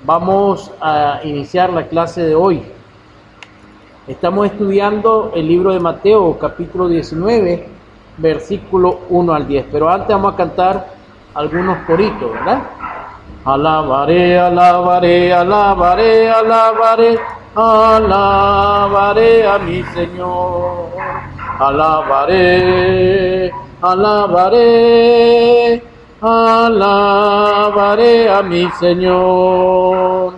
Vamos a iniciar la clase de hoy. Estamos estudiando el libro de Mateo, capítulo 19, versículo 1 al 10. Pero antes vamos a cantar algunos coritos, ¿verdad? Alabaré, alabaré, alabaré, alabaré, alabaré a mi Señor. Alabaré, alabaré, alabaré a mi Señor.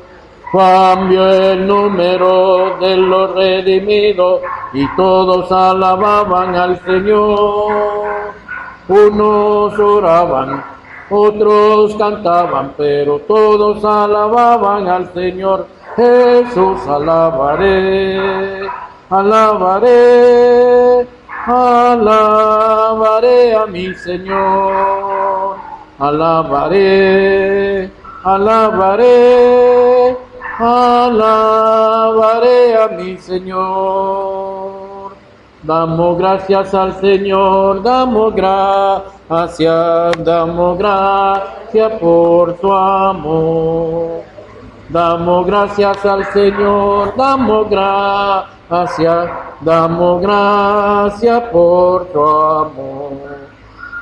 Cambió el número de los redimidos y todos alababan al Señor. Unos oraban, otros cantaban, pero todos alababan al Señor. Jesús alabaré, alabaré, alabaré a mi Señor. Alabaré, alabaré, alabaré a mi Señor. Damos gracias al Señor, damos gracias por su amor. Damos gracias al Señor, damos gracias por su amor.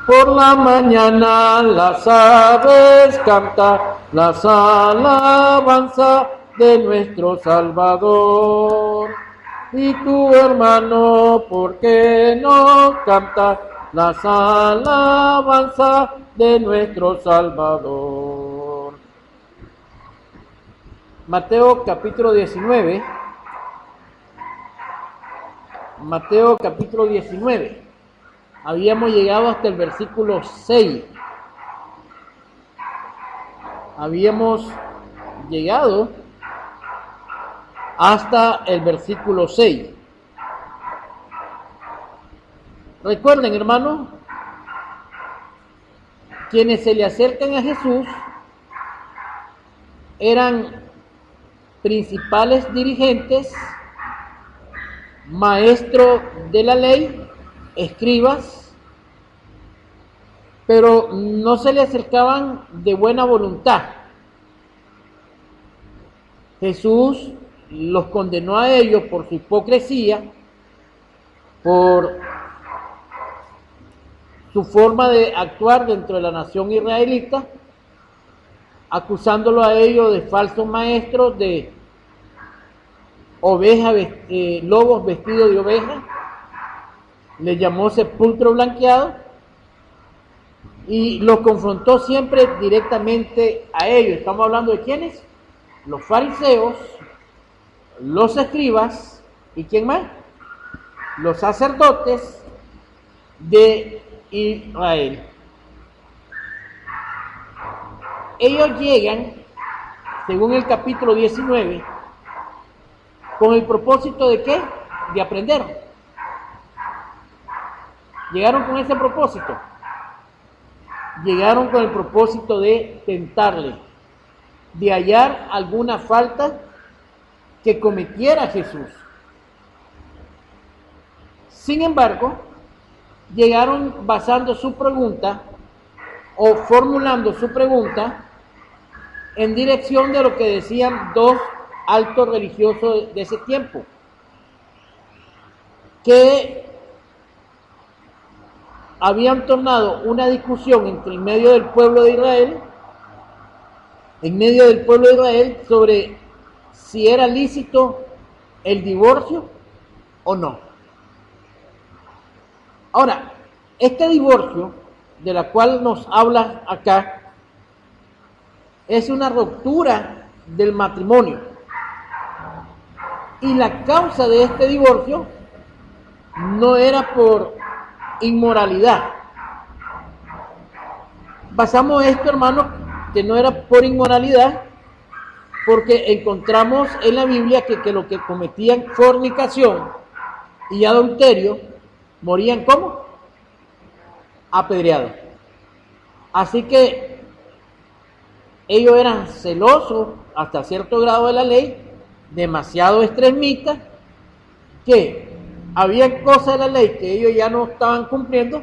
Por la mañana las aves cantan las alabanzas de nuestro Salvador. Y tu hermano, ¿por qué no canta las alabanzas de nuestro Salvador? Mateo capítulo 19. Mateo capítulo 19. Habíamos llegado hasta el versículo 6. Habíamos llegado hasta el versículo 6. Recuerden, hermanos, quienes se le acercan a Jesús eran principales dirigentes, maestros de la ley, escribas, pero no se le acercaban de buena voluntad. Jesús los condenó a ellos por su hipocresía, por su forma de actuar dentro de la nación israelita, acusándolo a ellos de falsos maestros, de ovejas, lobos vestidos de oveja. Le llamó sepulcro blanqueado y los confrontó siempre directamente a ellos. Estamos hablando de ¿quiénes? Los fariseos, los escribas y ¿quién más? Los sacerdotes de Israel. Ellos llegan, según el capítulo 19, con el propósito de ¿qué? De aprender. Llegaron con ese propósito. Llegaron con el propósito de tentarle, de hallar alguna falta que cometiera Jesús. Sin embargo, llegaron basando su pregunta o formulando su pregunta en dirección de lo que decían dos altos religiosos de ese tiempo, que habían tornado una discusión en medio del pueblo de Israel, sobre si era lícito el divorcio o no. Ahora, este divorcio de la cual nos habla acá es una ruptura del matrimonio. Y la causa de este divorcio no era por inmoralidad. Basamos esto, hermanos, que no era por inmoralidad, porque encontramos en la Biblia que los que cometían fornicación y adulterio morían ¿cómo? Apedreados. Así que ellos eran celosos hasta cierto grado de la ley, demasiado extremistas, que había cosas de la ley que ellos ya no estaban cumpliendo,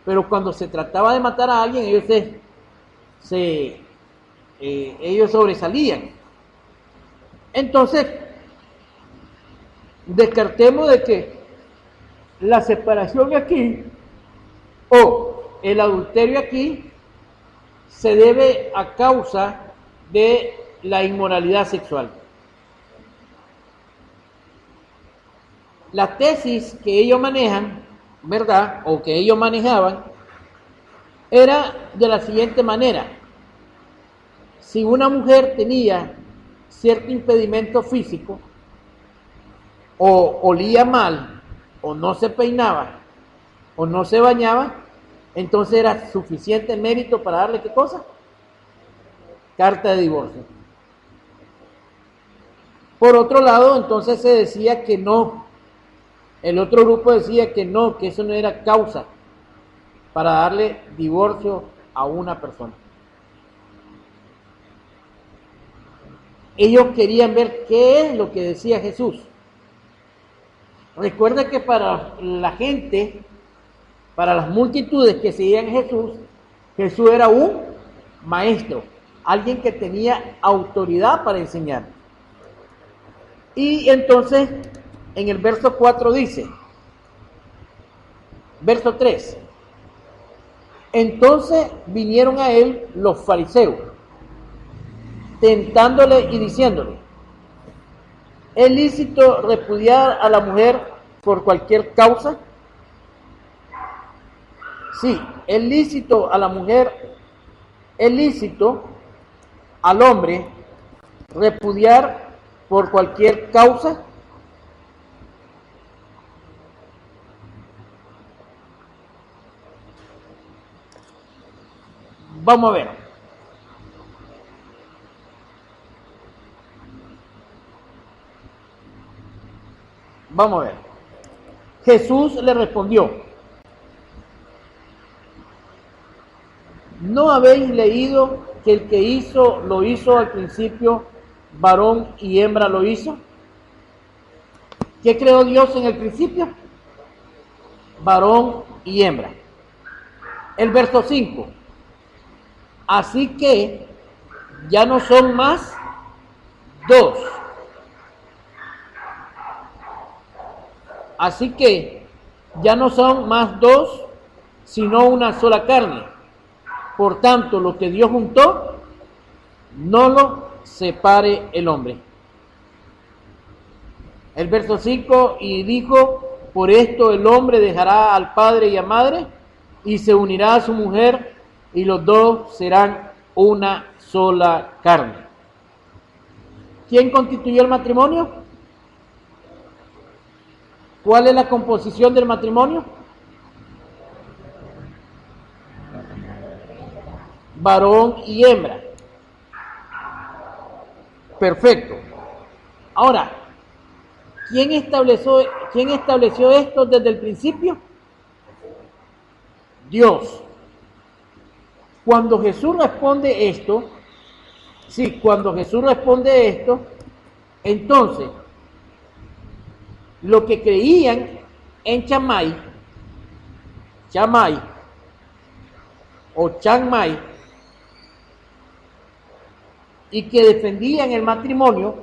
pero cuando se trataba de matar a alguien, ellos sobresalían. Entonces, descartemos de que la separación aquí o el adulterio aquí se debe a causa de la inmoralidad sexual. La tesis que ellos manejan, ¿verdad? O que ellos manejaban, era de la siguiente manera. Si una mujer tenía cierto impedimento físico, o olía mal, o no se peinaba, o no se bañaba, entonces era suficiente mérito para darle ¿qué cosa? Carta de divorcio. Por otro lado, entonces se decía que no. El otro grupo decía que no, que eso no era causa para darle divorcio a una persona. Ellos querían ver qué es lo que decía Jesús. Recuerda que para la gente, para las multitudes que seguían a Jesús, Jesús era un maestro, alguien que tenía autoridad para enseñar. Y entonces, en el verso 4 dice, verso 3, entonces vinieron a él los fariseos, tentándole y diciéndole, ¿es lícito repudiar a la mujer por cualquier causa? Sí, es lícito a la mujer, es lícito al hombre repudiar por cualquier causa. Vamos a ver. Vamos a ver. Jesús le respondió, ¿no habéis leído que el que hizo, lo hizo al principio, varón y hembra lo hizo? ¿Qué creó Dios en el principio? Varón y hembra. El verso 5. Así que ya no son más dos. Así que ya no son más dos, sino una sola carne. Por tanto, lo que Dios juntó, no lo separe el hombre. El verso 5, y dijo, por esto el hombre dejará al padre y a madre, y se unirá a su mujer, y los dos serán una sola carne. ¿Quién constituyó el matrimonio? ¿Cuál es la composición del matrimonio? Varón y hembra. Perfecto. Ahora, ¿quién estableció esto desde el principio? Dios. Cuando Jesús responde esto, entonces, lo que creían en Chamay o Chiang Mai, y que defendían el matrimonio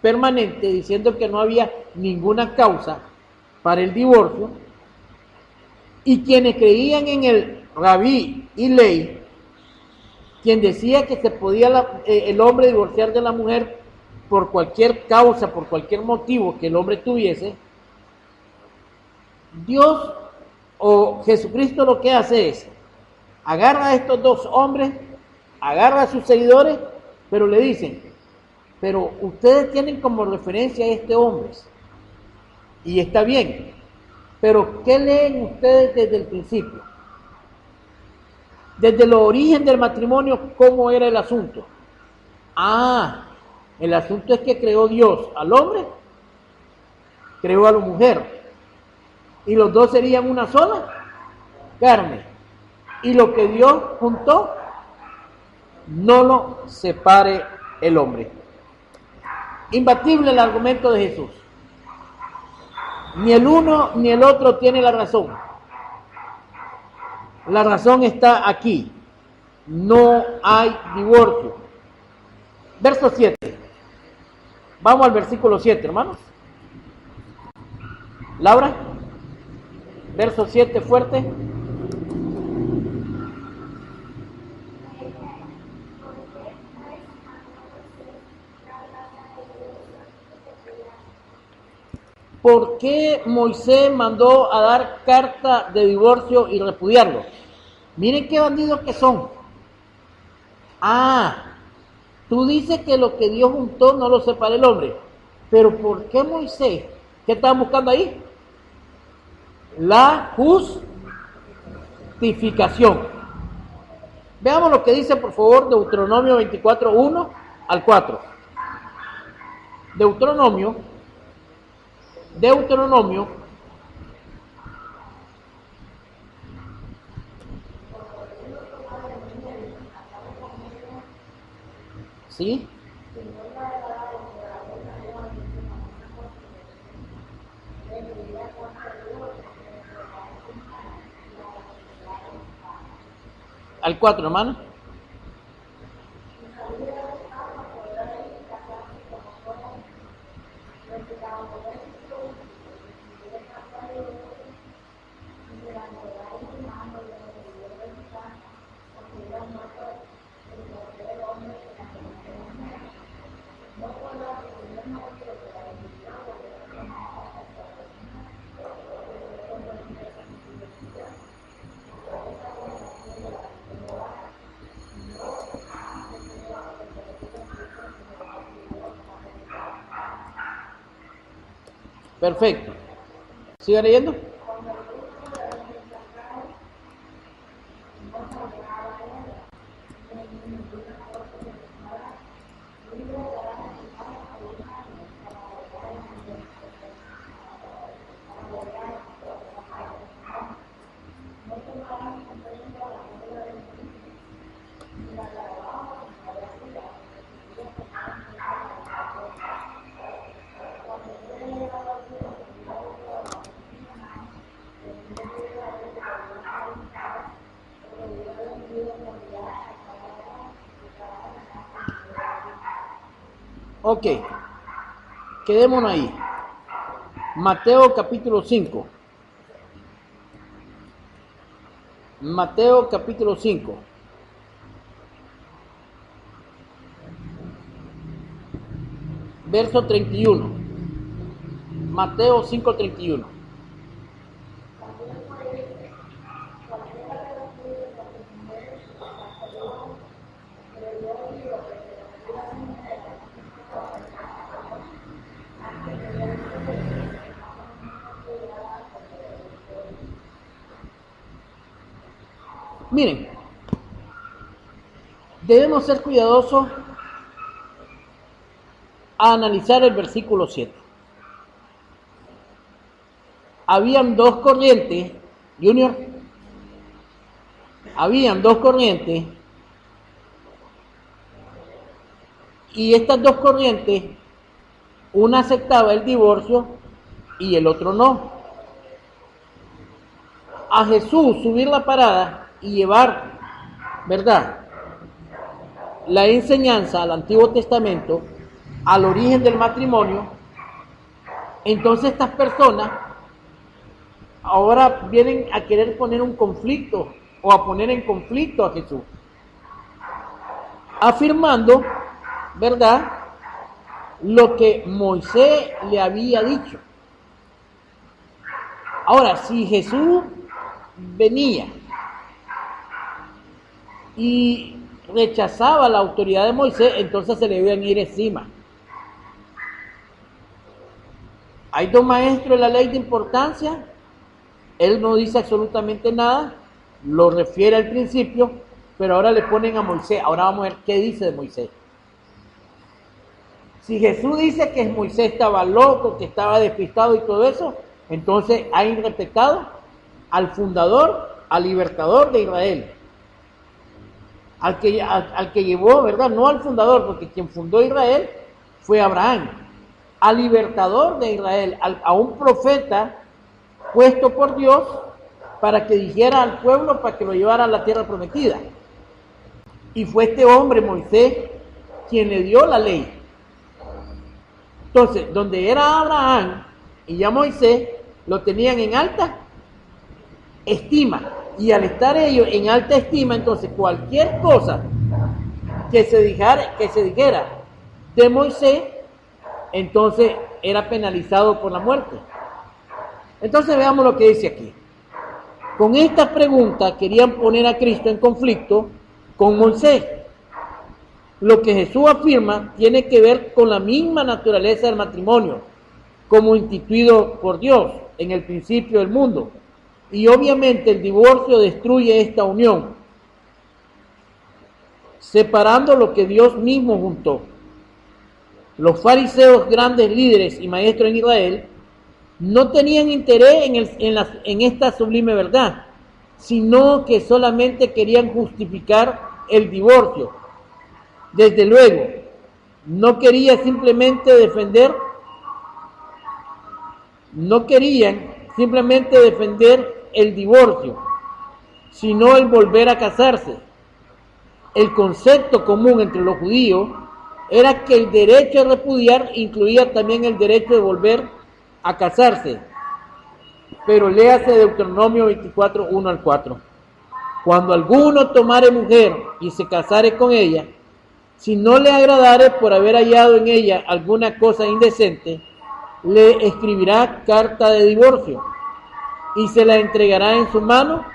permanente, diciendo que no había ninguna causa para el divorcio, y quienes creían en el rabí y ley, quien decía que se podía el hombre divorciar de la mujer por cualquier causa, por cualquier motivo que el hombre tuviese, Dios o Jesucristo lo que hace es, agarra a estos dos hombres, agarra a sus seguidores, pero le dicen, pero ustedes tienen como referencia a este hombre, y está bien, pero ¿qué leen ustedes desde el principio? Desde el origen del matrimonio, ¿cómo era el asunto? El asunto es que creó Dios al hombre, creó a la mujer, y los dos serían una sola carne, y lo que Dios juntó, no lo separe el hombre. Imbatible el argumento de Jesús. Ni el uno ni el otro tiene la razón. La razón está aquí. No hay divorcio. Verso 7. Vamos al versículo 7, hermanos. Laura, verso 7 fuerte. ¿Por qué Moisés mandó a dar carta de divorcio y repudiarlo? Miren qué bandidos que son. Tú dices que lo que Dios juntó no lo separa el hombre. Pero ¿por qué Moisés? ¿Qué estaban buscando ahí? La justificación. Veamos lo que dice, por favor, Deuteronomio 24, 1 al 4. Deuteronomio. ¿Sí? Al 4, hermano. Perfecto. ¿Sigue leyendo? Ok, quedémonos ahí. Mateo capítulo 5. Mateo capítulo 5. Verso 31. Mateo 5, 31. Miren, debemos ser cuidadosos a analizar el versículo 7. Habían dos corrientes, Junior, y estas dos corrientes, una aceptaba el divorcio y el otro no. A Jesús subir la parada y llevar, ¿verdad?, la enseñanza al Antiguo Testamento, al origen del matrimonio, entonces estas personas ahora vienen a querer poner un conflicto o a poner en conflicto a Jesús, afirmando, ¿verdad?, lo que Moisés le había dicho. Ahora, si Jesús venía y rechazaba la autoridad de Moisés, entonces se le iban a ir encima. Hay dos maestros de la ley de importancia, él no dice absolutamente nada, lo refiere al principio, pero ahora le ponen a Moisés. Ahora vamos a ver qué dice de Moisés. Si Jesús dice que Moisés estaba loco, que estaba despistado y todo eso, entonces ha irrespetado al fundador, al libertador de Israel, al que llevó, ¿verdad?, no al fundador, porque quien fundó Israel fue Abraham, al libertador de Israel, a un profeta puesto por Dios para que dijera al pueblo para que lo llevara a la tierra prometida. Y fue este hombre, Moisés, quien le dio la ley. Entonces, donde era Abraham y ya Moisés, lo tenían en alta estima. Y al estar ellos en alta estima, entonces cualquier cosa que se dijera de Moisés, entonces era penalizado por la muerte. Entonces veamos lo que dice aquí. Con esta pregunta querían poner a Cristo en conflicto con Moisés. Lo que Jesús afirma tiene que ver con la misma naturaleza del matrimonio, como instituido por Dios en el principio del mundo. Y obviamente el divorcio destruye esta unión, separando lo que Dios mismo juntó. Los fariseos, grandes líderes y maestros en Israel, no tenían interés en esta sublime verdad, sino que solamente querían justificar el divorcio. Desde luego, no querían simplemente defender el divorcio, sino el volver a casarse. El concepto común entre los judíos era que el derecho a repudiar incluía también el derecho de volver a casarse. Pero léase Deuteronomio 24, 1 al 4. Cuando alguno tomare mujer y se casare con ella, si no le agradare por haber hallado en ella alguna cosa indecente, le escribirá carta de divorcio y se la entregará en su mano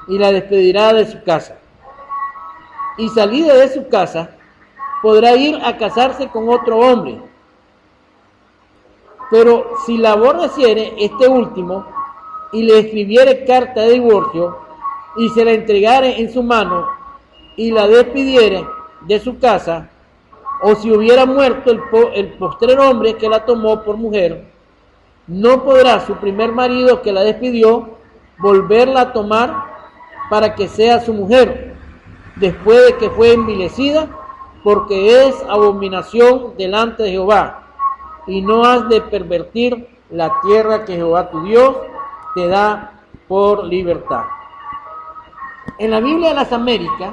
y la despedirá de su casa. Y salida de su casa, podrá ir a casarse con otro hombre. Pero si la aborreciere este último y le escribiere carta de divorcio y se la entregare en su mano y la despidiere de su casa, o si hubiera muerto el postrer hombre que la tomó por mujer, no podrá su primer marido que la despidió volverla a tomar para que sea su mujer, después de que fue envilecida, porque es abominación delante de Jehová, y no has de pervertir la tierra que Jehová tu Dios te da por libertad. En la Biblia de las Américas,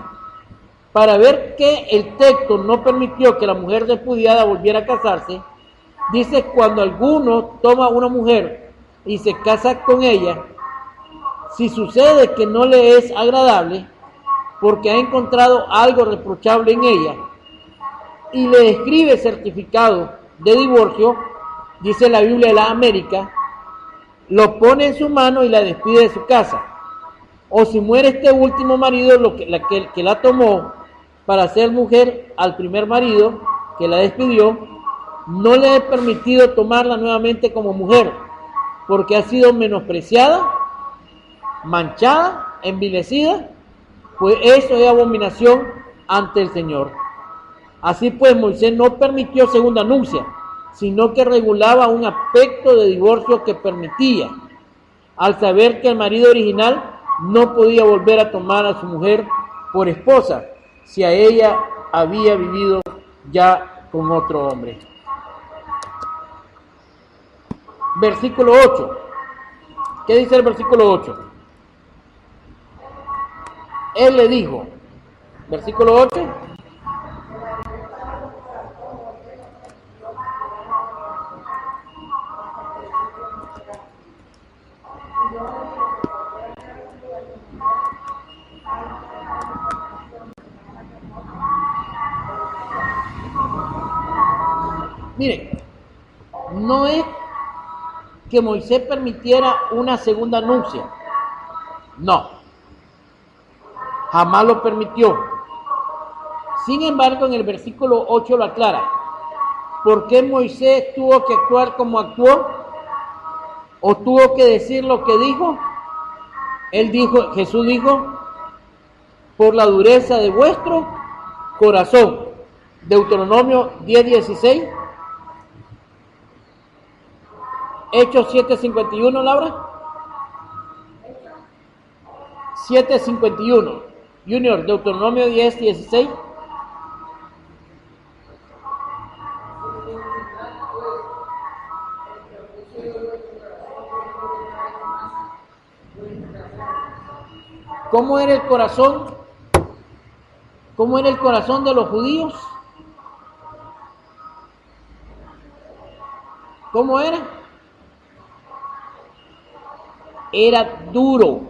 para ver que el texto no permitió que la mujer repudiada volviera a casarse, dice: cuando alguno toma una mujer y se casa con ella, si sucede que no le es agradable, porque ha encontrado algo reprochable en ella, y le escribe certificado de divorcio, dice la Biblia de la América, lo pone en su mano y la despide de su casa. O si muere este último marido, que la tomó para ser mujer al primer marido que la despidió, no le es permitido tomarla nuevamente como mujer, porque ha sido menospreciada, manchada, envilecida, pues eso es abominación ante el Señor. Así pues, Moisés no permitió segunda nupcia, sino que regulaba un aspecto de divorcio que permitía, al saber que el marido original no podía volver a tomar a su mujer por esposa, si a ella había vivido ya con otro hombre. Versículo 8. ¿Qué dice el versículo 8? Él le dijo, versículo 8. Miren, no es que Moisés permitiera una segunda nupcia, no, jamás lo permitió. Sin embargo, en el versículo 8 lo aclara. ¿Por qué Moisés tuvo que actuar como actuó? ¿O tuvo que decir lo que dijo? Jesús dijo, por la dureza de vuestro corazón. Deuteronomio 10:16. Hechos 7:51, Laura. 7:51. Junior, Deuteronomio 10:16. ¿Cómo era el corazón? ¿Cómo era el corazón de los judíos? ¿Cómo era? Era duro.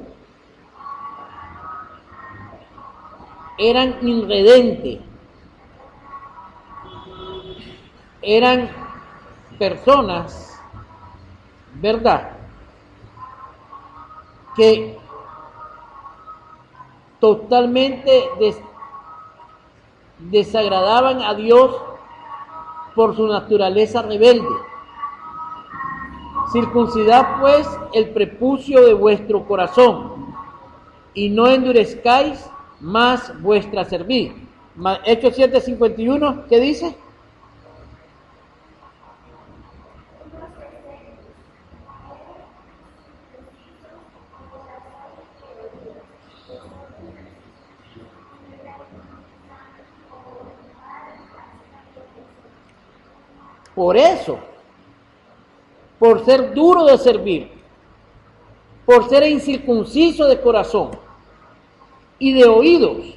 Eran irredentes. Eran personas, ¿verdad?, que totalmente desagradaban a Dios por su naturaleza rebelde. Circuncidad pues el prepucio de vuestro corazón y no endurezcáis más vuestra cerviz. Hechos 7:51, ¿qué dice? Por eso, por ser duro de servir, por ser incircunciso de corazón y de oídos,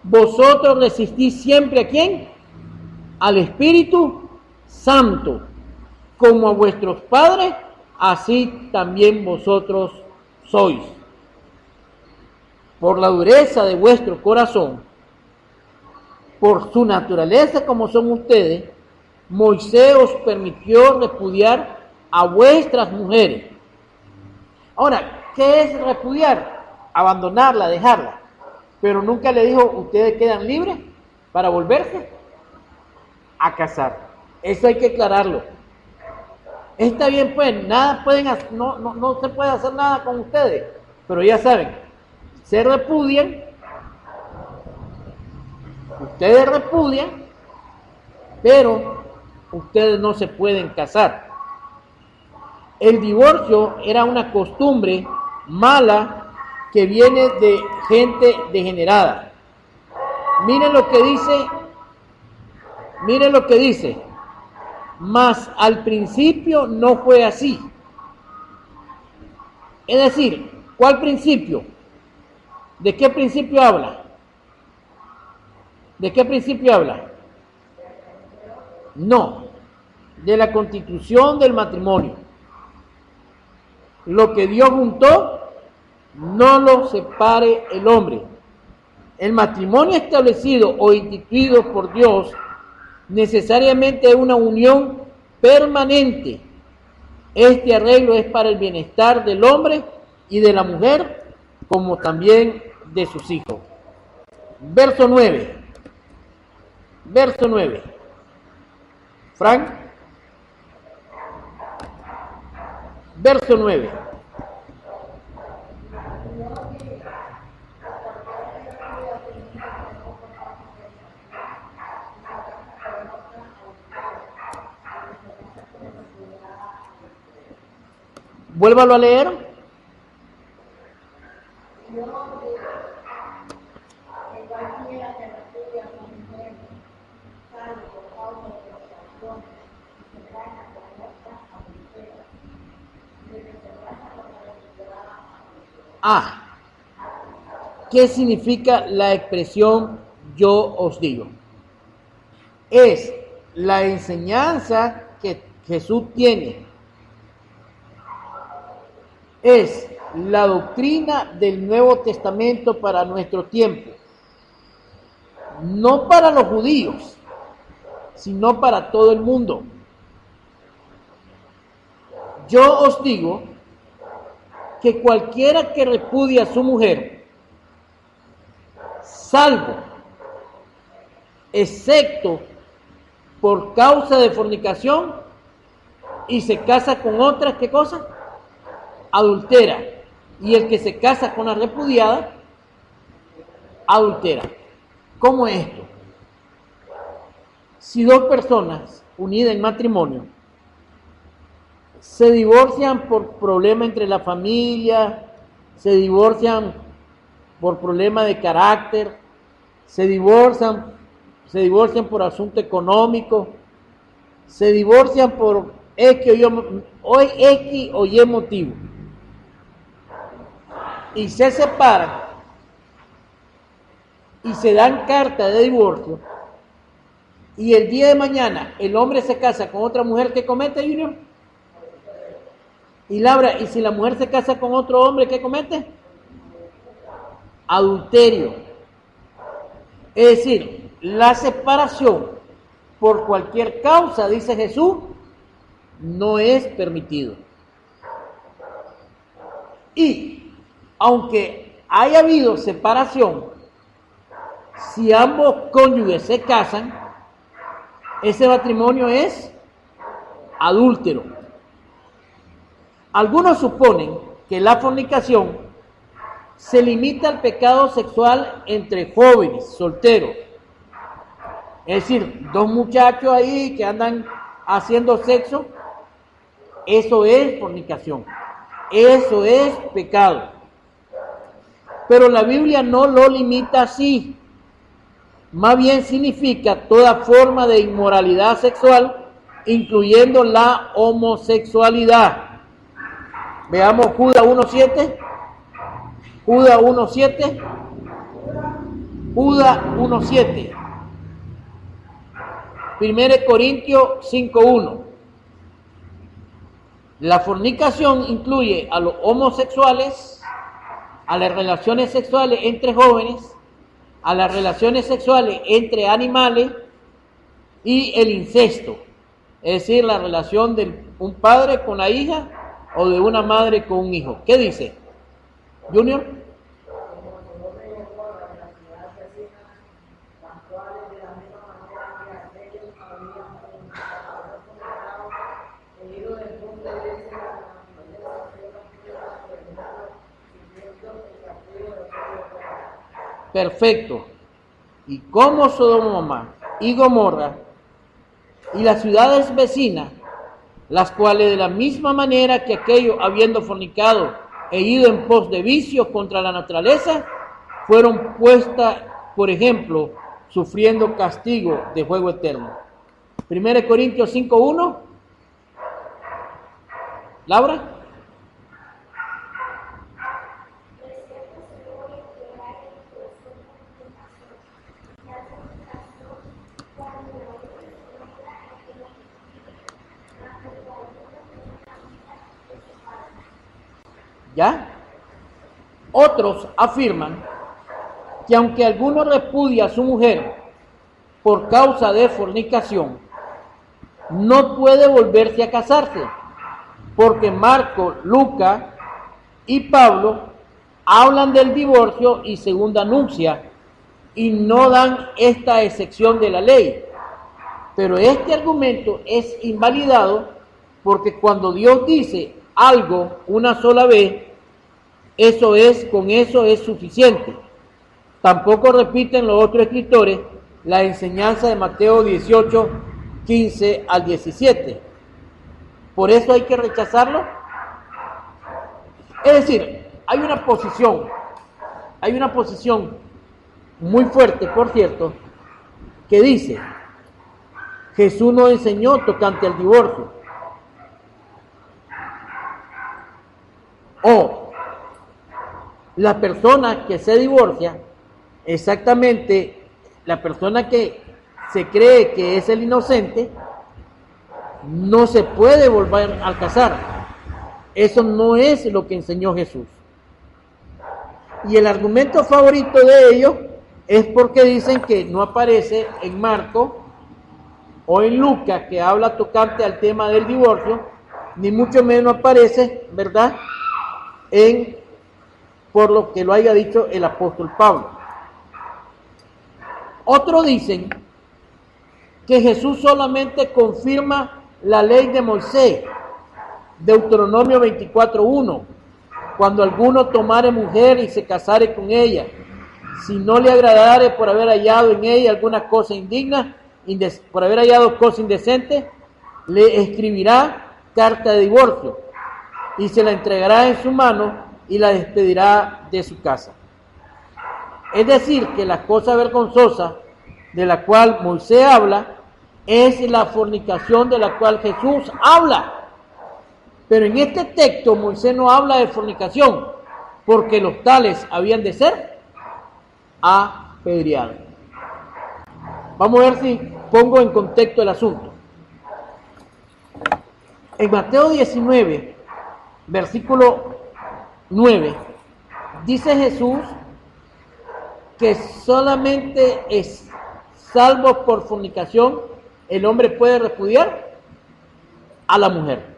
vosotros resistís siempre ¿a quién? Al Espíritu Santo, como a vuestros padres, así también vosotros sois. Por la dureza de vuestro corazón, por su naturaleza como son ustedes, Moisés os permitió repudiar a vuestras mujeres. Ahora, ¿qué es repudiar? Abandonarla, dejarla. Pero nunca le dijo, ustedes quedan libres para volverse a casar. Eso hay que aclararlo. Está bien, pues, nada pueden hacer, no se puede hacer nada con ustedes. Pero ya saben, se repudian, ustedes repudian, pero ustedes no se pueden casar. El divorcio era una costumbre mala que viene de gente degenerada. Miren lo que dice, mas al principio no fue así. Es decir, ¿cuál principio? ¿De qué principio habla? ¿De qué principio habla? No, de la constitución del matrimonio. Lo que Dios juntó, no lo separe el hombre. El matrimonio establecido o instituido por Dios necesariamente es una unión permanente. Este arreglo es para el bienestar del hombre y de la mujer, como también de sus hijos. Verso 9. Verso 9. Frank. Verso 9. Vuélvalo a leer. ¿Qué significa la expresión yo os digo? Es la enseñanza que Jesús tiene. Es la doctrina del Nuevo Testamento para nuestro tiempo. No para los judíos, sino para todo el mundo. Yo os digo que cualquiera que repudie a su mujer, salvo, excepto por causa de fornicación, y se casa con otra, ¿qué cosa? Adultera. Y el que se casa con la repudiada, adultera. ¿Cómo es esto? Si dos personas unidas en matrimonio se divorcian por problema entre la familia, se divorcian por problema de carácter, se divorcian por asunto económico, se divorcian por X o Y motivo, y se separan y se dan carta de divorcio, y el día de mañana el hombre se casa con otra mujer, ¿qué comete, Junior? Y Laura, ¿y si la mujer se casa con otro hombre, qué comete? Adulterio. Es decir, la separación por cualquier causa, dice Jesús, no es permitido. Y aunque haya habido separación, si ambos cónyuges se casan, ese matrimonio es adúltero. Algunos suponen que la fornicación se limita al pecado sexual entre jóvenes, solteros. Es decir, dos muchachos ahí que andan haciendo sexo, eso es fornicación, eso es pecado. Pero la Biblia no lo limita así, más bien significa toda forma de inmoralidad sexual, incluyendo la homosexualidad. Veamos Judas 1.7. Judas 1.7. Judas 1.7. 1 Corintios 5.1. La fornicación incluye a los homosexuales, a las relaciones sexuales entre jóvenes, a las relaciones sexuales entre animales y el incesto, es decir, la relación de un padre con la hija o de una madre con un hijo. ¿Qué dice? Junior. Perfecto. Y como Sodoma y Gomorra y las ciudades vecinas, las cuales de la misma manera que aquellos, habiendo fornicado e ido en pos de vicios contra la naturaleza, fueron puestas, por ejemplo, sufriendo castigo de fuego eterno. 1 Corintios 5.1. Laura. ¿Ya? Otros afirman que aunque alguno repudia a su mujer por causa de fornicación, no puede volverse a casarse, porque Marco, Lucas y Pablo hablan del divorcio y segunda nupcia y no dan esta excepción de la ley. Pero este argumento es invalidado porque cuando Dios dice algo una sola vez, con eso es suficiente. Tampoco repiten los otros escritores la enseñanza de Mateo 18, 15 al 17. Por eso hay que rechazarlo. Es decir, hay una posición muy fuerte, por cierto, que dice, Jesús nos enseñó tocante al divorcio. O la persona que se divorcia, exactamente la persona que se cree que es el inocente, no se puede volver a casar. Eso no es lo que enseñó Jesús. Y el argumento favorito de ellos es porque dicen que no aparece en Marco o en Lucas, que habla tocante al tema del divorcio, ni mucho menos aparece, ¿verdad?, por lo que lo haya dicho el apóstol Pablo. Otros dicen que Jesús solamente confirma la ley de Moisés, Deuteronomio 24.1, cuando alguno tomare mujer y se casare con ella, si no le agradare por haber hallado en ella alguna cosa indigna, por haber hallado cosa indecente, le escribirá carta de divorcio y se la entregará en su mano y la despedirá de su casa. Es decir, que la cosa vergonzosa de la cual Moisés habla es la fornicación de la cual Jesús habla. Pero en este texto Moisés no habla de fornicación, porque los tales habían de ser apedreados. Vamos a ver si pongo en contexto el asunto. En Mateo 19, versículo 9, dice Jesús que solamente es salvo por fornicación el hombre puede repudiar a la mujer.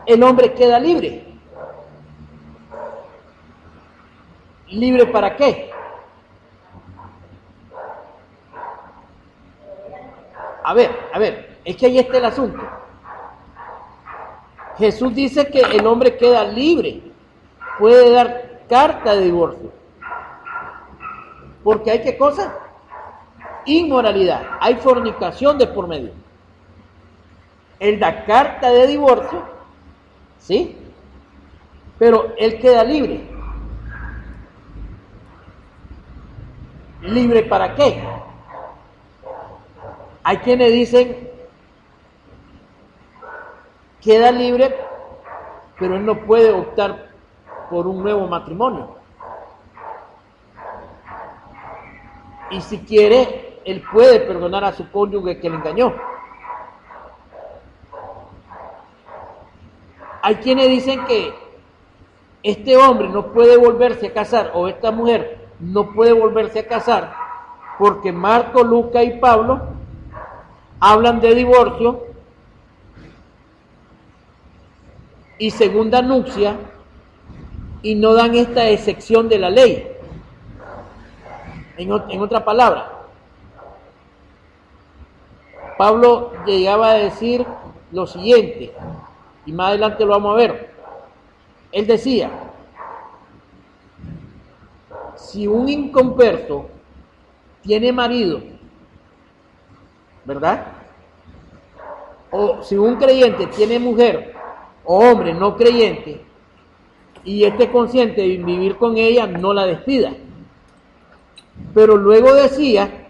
El hombre queda libre. ¿Libre para qué? A ver, es que ahí está el asunto. Jesús dice que el hombre queda libre, puede dar carta de divorcio. Porque hay qué cosa? Inmoralidad, hay fornicación de por medio. Él da carta de divorcio, ¿sí? Pero él queda libre. ¿Libre para qué? Hay quienes dicen, queda libre, pero él no puede optar por un nuevo matrimonio. Y si quiere, él puede perdonar a su cónyuge que le engañó. Hay quienes dicen que este hombre no puede volverse a casar, o esta mujer no puede volverse a casar, porque Marco, Lucas y Pablo hablan de divorcio y segunda nupcia y no dan esta excepción de la ley. En otra palabra, Pablo llegaba a decir lo siguiente, y más adelante lo vamos a ver. Él decía, si un inconverso tiene marido, ¿verdad? O si un creyente tiene mujer o hombre no creyente y esté consciente de vivir con ella, no la despida. Pero luego decía,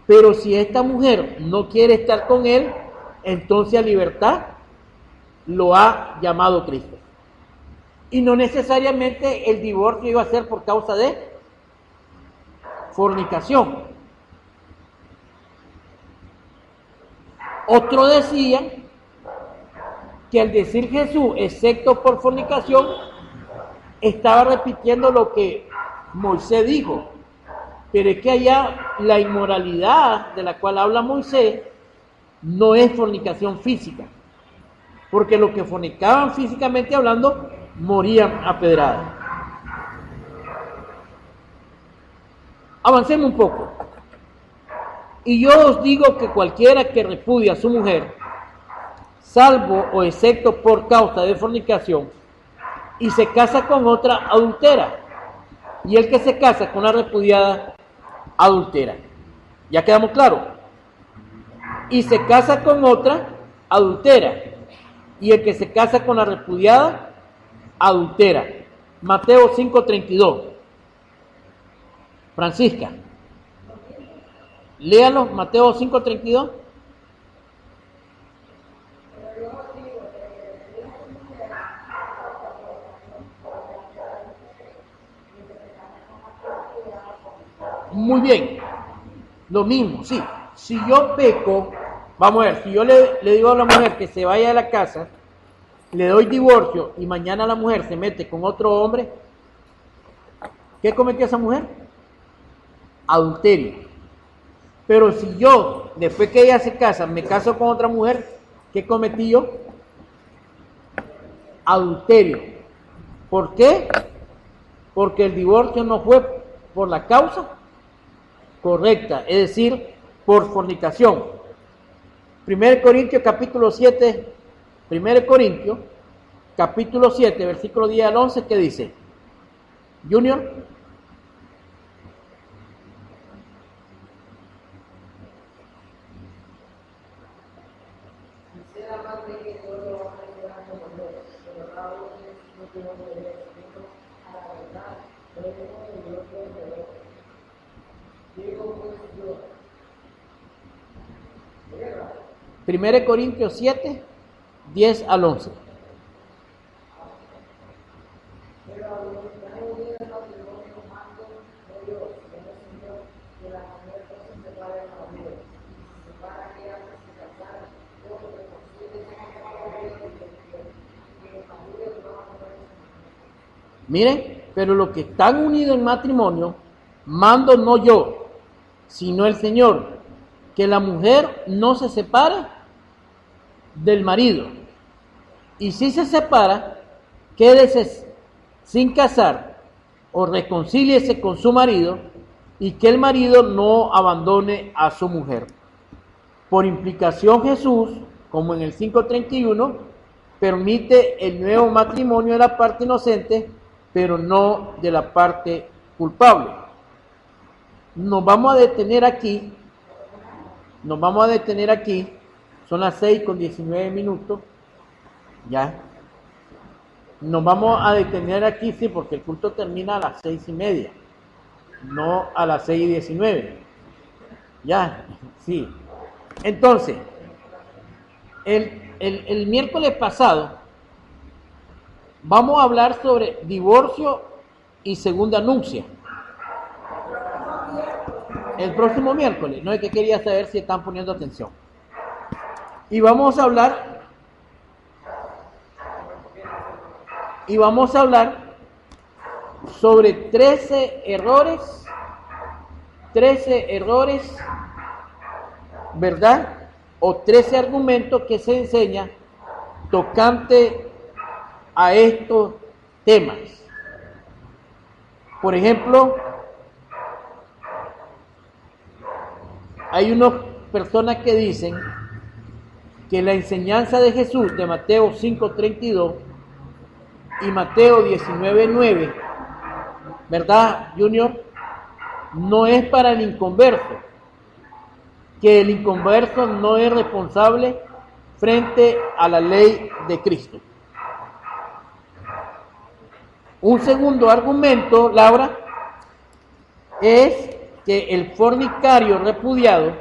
pero si esta mujer no quiere estar con él, entonces a libertad lo ha llamado Cristo. Y no necesariamente el divorcio iba a ser por causa de fornicación. Otro decía que al decir Jesús, excepto por fornicación, estaba repitiendo lo que Moisés dijo. Pero es que allá la inmoralidad de la cual habla Moisés no es fornicación física. Porque los que fornicaban físicamente hablando morían apedrados. Avancemos un poco. Y yo os digo que cualquiera que repudia a su mujer, salvo o excepto por causa de fornicación, y se casa con otra, adultera. Y el que se casa con la repudiada, adultera. ¿Ya quedamos claros? Y se casa con otra, adultera. Y el que se casa con la repudiada, adultera. Mateo 5:32. Francisca, léalo, Mateo 5:32. Muy bien, lo mismo, sí. Si yo peco, vamos a ver, si yo le digo a la mujer que se vaya de la casa, le doy divorcio y mañana la mujer se mete con otro hombre, ¿qué cometió esa mujer? Adulterio. Pero si yo, después que ella se casa, me caso con otra mujer, ¿qué cometí yo? Adulterio. ¿Por qué? Porque el divorcio no fue por la causa correcta, es decir, por fornicación. 1 Corintios capítulo 7, 1 Corintios capítulo 7, versículo 10 al 11, ¿qué dice? Junior. Primero Corintios 7, 10 al 11. Miren, pero los que están unidos en matrimonio, mando no yo, sino el Señor, que la mujer no se separe del marido. Y si se separa, quédese sin casar o reconcíliese con su marido, y que el marido no abandone a su mujer. Por implicación, Jesús, como en el 5:31, permite el nuevo matrimonio de la parte inocente, pero no de la parte culpable. Nos vamos a detener aquí, son las 6:19, ya. Nos vamos a detener aquí, sí, porque el culto termina a las 6:30, no a las 6:19, ya, sí. Entonces, el miércoles pasado vamos a hablar sobre divorcio y segunda nupcia. El próximo miércoles, no es que quería saber si están poniendo atención. Y vamos a hablar sobre 13 errores, ¿verdad? O 13 argumentos que se enseñan tocante a estos temas. Por ejemplo, hay unas personas que dicen que la enseñanza de Jesús de Mateo 5:32 y Mateo 19:9, ¿verdad, Junior? No es para el inconverso, que el inconverso no es responsable frente a la ley de Cristo. Un segundo argumento, Laura, es que el fornicario repudiado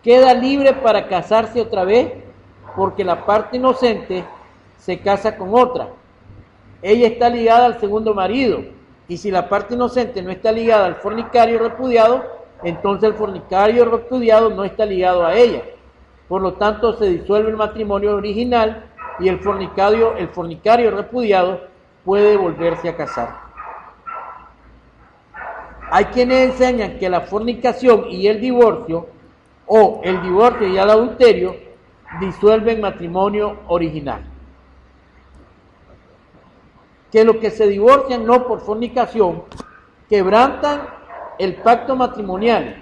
queda libre para casarse otra vez porque la parte inocente se casa con otra. Ella está ligada al segundo marido, y si la parte inocente no está ligada al fornicario repudiado, entonces el fornicario repudiado no está ligado a ella. Por lo tanto, se disuelve el matrimonio original y el fornicario repudiado puede volverse a casar. Hay quienes enseñan que la fornicación y el divorcio, o el divorcio y el adulterio, disuelven matrimonio original. Que los que se divorcian no por fornicación quebrantan el pacto matrimonial,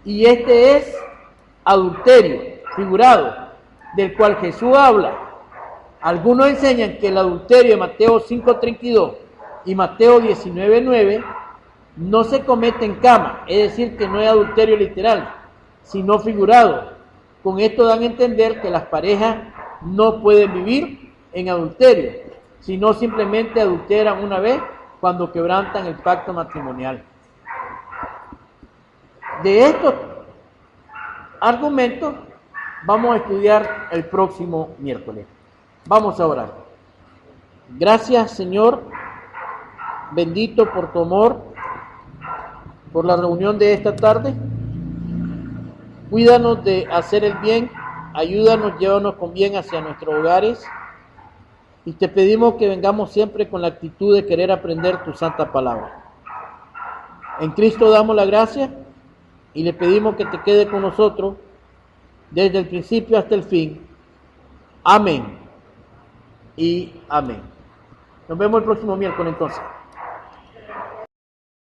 y este es adulterio figurado, del cual Jesús habla. Algunos enseñan que el adulterio de Mateo 5:32 y Mateo 19:9 no se comete en cama, es decir, que no es adulterio literal, sino figurado. Con esto dan a entender que las parejas no pueden vivir en adulterio, sino simplemente adulteran una vez cuando quebrantan el pacto matrimonial. De estos argumentos vamos a estudiar el próximo miércoles. Vamos a orar. Gracias, Señor, bendito por tu amor, por la reunión de esta tarde. Cuídanos de hacer el bien, ayúdanos, llévanos con bien hacia nuestros hogares, y te pedimos que vengamos siempre con la actitud de querer aprender tu santa palabra. En Cristo damos la gracia y le pedimos que te quede con nosotros desde el principio hasta el fin. Amén y amén. Nos vemos el próximo miércoles entonces.